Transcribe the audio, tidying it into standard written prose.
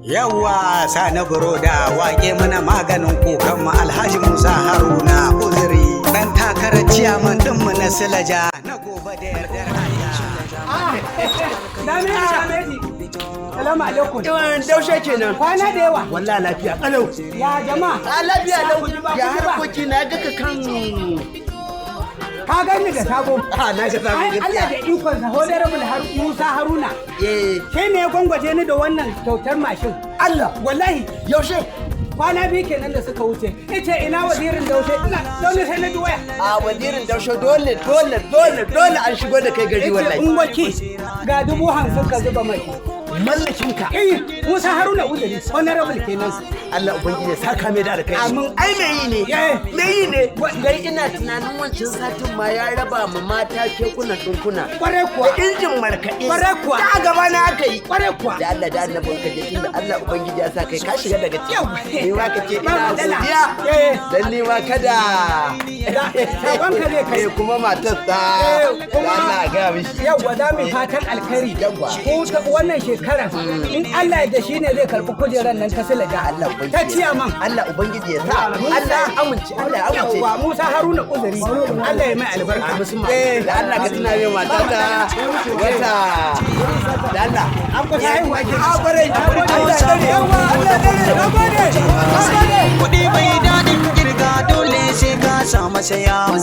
Yawa Sani Buroda wake mana maganin kukan mu Alhaji Musa Haruna Uzuri dan takarar ciyaman din mu na Silaja na gobe da yardar Allah. Salamu alaikum. Daushe kenan. Kwana da yawa. Wallahi lafiya kalau. Ya jama'a. A lafiya lau. Ya harkoki na ga kan. Ka gani da sabo. Na ga sabo gaskiya. Allah da ikon sa Honorable Musa Haruna. Sai ne ya gwangwaje ni da wannan kyautar mashin. Allah wallahi yaushe kwana biyu kenan da suka wuce. Ita ina wazirin Daushe. Ina dole sai na ji waya. A wazirin Daushe dole an shigo da kai gari wallahi. In waki ga 50,000 ka zuba mai. Mallakin ka. Musa Haruna Uzuri honorable kenan. Allah ubangiji ya saka mai da kai. Amin. Ai me yi ne? Dai ina tunanin wancan satin ma ya raba mu mata kekunan dinkuna. Kware kuwa. Da injin markaɗe. Kware kuwa. Ta gaba na aka yi. Kware kuwa. Da Allah da annabin ka je tunda Allah ubangiji ya sa kai ka shiga daga ciki. Ni ma ka ce ina Ba godiya. Dan ni ma kada. Sabon ka ne kai. Kuma matar ta. Kuma Allah ga mishi. Yawwa za mu fatan alkhairi. Ko wannan shekara in Allah da shi ne zai karɓi kujerar nan ta Silaja. Allah ta ciyaman. Allah ubangiji ya sa. Allah ya amince. Yawwa Musa Haruna Uzuri. Allah ya mai albarka. Da Allah ka tuna mai matata wata. Da Allah. An kusa haihuwa ke. A bare. Yawwa Allah dare. Nagode. Kuɗi bai daɗin kirga dole sai ka sa masa yawo.